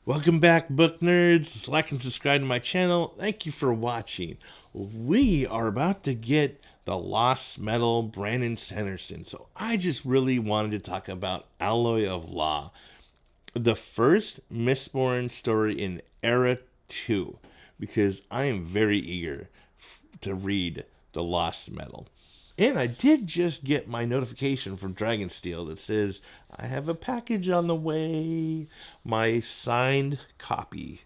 Welcome back, book nerds. Like and subscribe to my channel. Thank you for watching. We are about to get the Lost Metal Brandon Sanderson. So I just really wanted to talk about Alloy of Law, the first Mistborn story in Era 2, because I am very eager to read the Lost Metal. And I did just get my notification from Dragonsteel that says I have a package on the way. My signed copy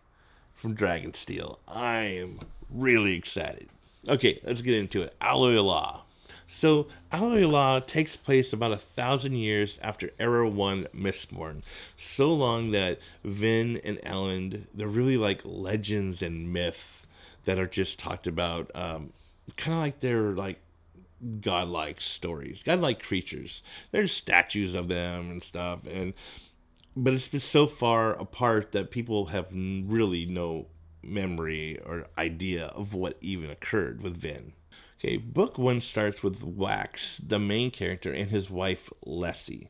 from Dragonsteel. I am really excited. Okay, let's get into it. Alloy Law. So, Alloy Law takes place about 1,000 years after Era 1 Mistborn. So long that Vin and Elend, they're really like legends and myth that are just talked about. Kind of like they're like godlike stories, godlike creatures. There's statues of them and stuff, and but it's been so far apart that people have really no memory or idea of what even occurred with Vin. Okay, book one starts with Wax, the main character, and his wife Lessie,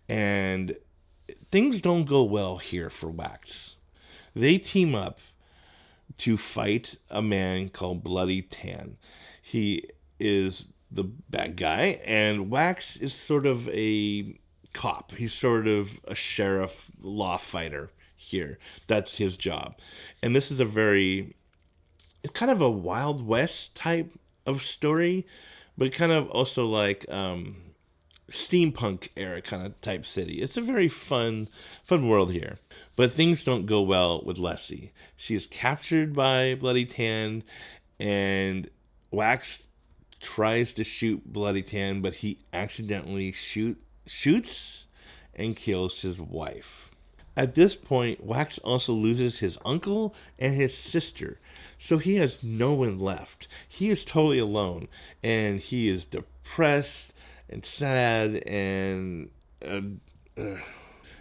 and things don't go well here for Wax. They team up to fight a man called Bloody Tan. He is the bad guy, and Wax is sort of a cop. He's sort of a sheriff law fighter here. That's his job. And this is it's kind of a Wild West type of story, but kind of also like steampunk era kind of type city. It's a very fun world here. But things don't go well with Lessie. She is captured by Bloody Tan, and Wax tries to shoot Bloody Tan, but he accidentally shoots and kills his wife. At this point, Wax also loses his uncle and his sister, so he has no one left. He is totally alone, and he is depressed and sad, uh,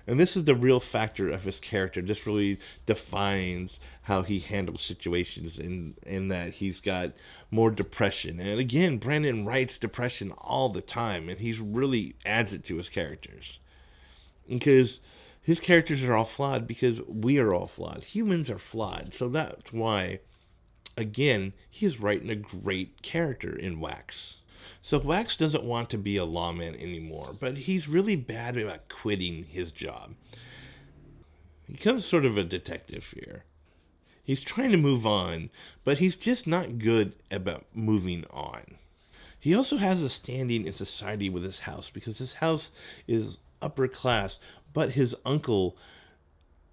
and this is the real factor of his character. This really defines how he handles situations, in that he's got more depression. And again, Brandon writes depression all the time, and he really adds it to his characters. Because his characters are all flawed, because we are all flawed. Humans are flawed. So that's why, again, he's writing a great character in Wax. So Wax doesn't want to be a lawman anymore, but he's really bad about quitting his job. He becomes sort of a detective here. He's trying to move on, but he's just not good about moving on. He also has a standing in society with his house, because his house is upper class, but his uncle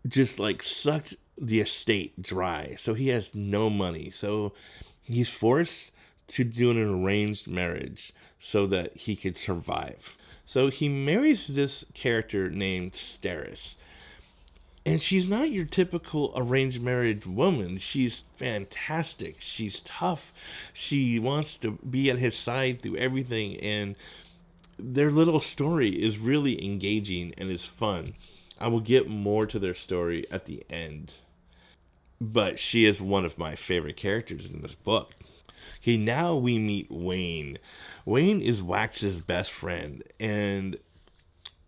just like sucks the estate dry, so he has no money. So he's forced to do an arranged marriage so that he could survive. So he marries this character named Steris. And she's not your typical arranged marriage woman. She's fantastic. She's tough. She wants to be at his side through everything. And their little story is really engaging and is fun. I will get more to their story at the end. But she is one of my favorite characters in this book. Okay, now we meet Wayne. Wayne is Wax's best friend, and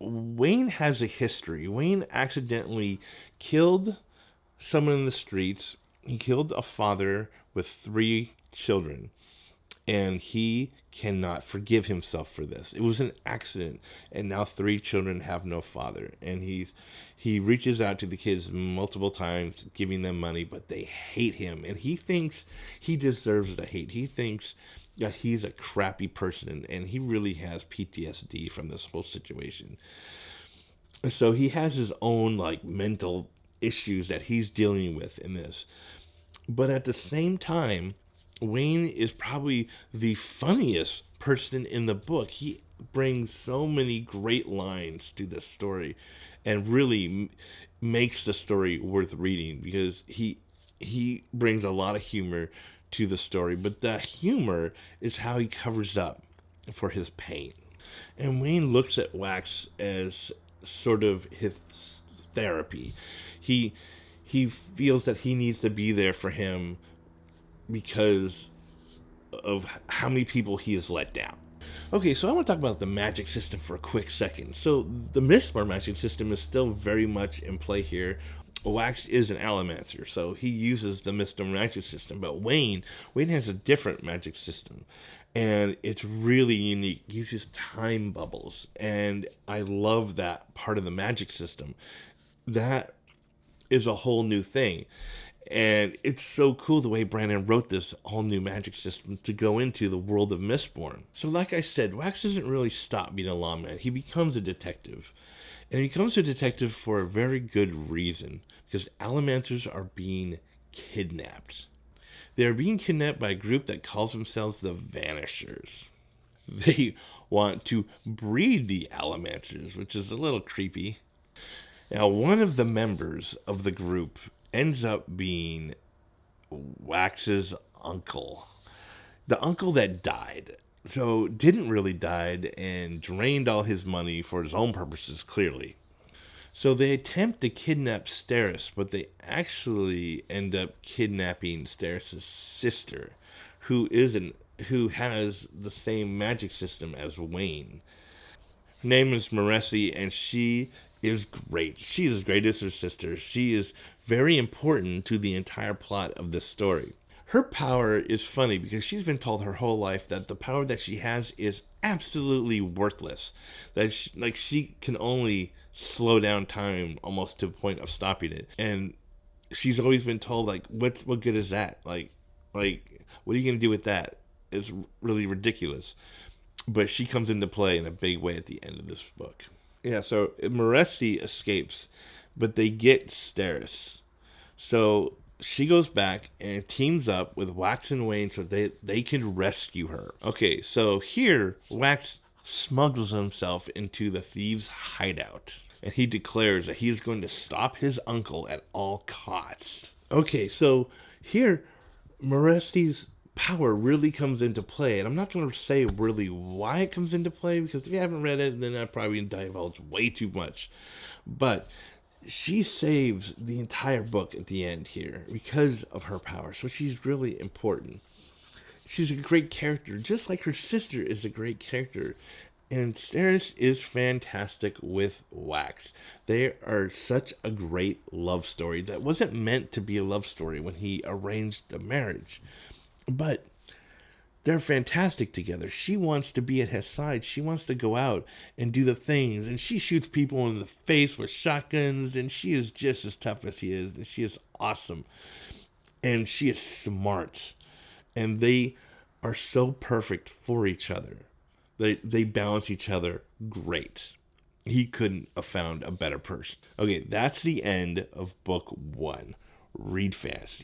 Wayne has a history. Wayne accidentally killed someone in the streets. He killed a father with 3 children, and he cannot forgive himself for this. It was an accident, and now 3 children have no father. And he reaches out to the kids multiple times, giving them money, but they hate him, and he thinks he deserves the hate. He thinks that he's a crappy person, and he really has PTSD from this whole situation. So he has his own like mental issues that he's dealing with in this. But at the same time, Wayne is probably the funniest person in the book. He brings so many great lines to the story, and really makes the story worth reading, because he brings a lot of humor to the story. But the humor is how he covers up for his pain. And Wayne looks at Wax as sort of his therapy. He feels that he needs to be there for him because of how many people he has let down. Okay, so I want to talk about the magic system for a quick second. So the Mistborn magic system is still very much in play here. Wax is an allomancer, so he uses the Mr. Magic system. But Wayne has a different magic system, and it's really unique. He uses time bubbles, and I love that part of the magic system. That is a whole new thing. And it's so cool the way Brandon wrote this all new magic system to go into the world of Mistborn. So, like I said, Wax doesn't really stop being a lawman. He becomes a detective. And he becomes a detective for a very good reason, because Allomancers are being kidnapped. They are being kidnapped by a group that calls themselves the Vanishers. They want to breed the Allomancers, which is a little creepy. Now, one of the members of the group ends up being Wax's uncle. The uncle that died. So, didn't really died and drained all his money for his own purposes, clearly. So they attempt to kidnap Steris, but they actually end up kidnapping Steris' sister, who has the same magic system as Wayne. Her name is Maressi, and she is great. She is as great as her sister. She is very important to the entire plot of this story. Her power is funny because she's been told her whole life that the power that she has is absolutely worthless. That she can only slow down time almost to the point of stopping it. And she's always been told, like, what good is that? Like what are you gonna do with that? It's really ridiculous. But she comes into play in a big way at the end of this book. Yeah, so Maressi escapes, but they get Steris. So she goes back and teams up with Wax and Wayne so they can rescue her. Okay, so here, Wax smuggles himself into the thieves' hideout. And he declares that he is going to stop his uncle at all costs. Okay, so here, Maressi's power really comes into play. And I'm not going to say really why it comes into play, because if you haven't read it, then I probably divulge way too much. But she saves the entire book at the end here because of her power. So she's really important. She's a great character, just like her sister is a great character. And Steris is fantastic with Wax. They are such a great love story that wasn't meant to be a love story when he arranged the marriage. But they're fantastic together. She wants to be at his side. She wants to go out and do the things. And she shoots people in the face with shotguns. And she is just as tough as he is. And she is awesome. And she is smart. And they are so perfect for each other. They balance each other great. He couldn't have found a better person. Okay, that's the end of book 1. Read fast.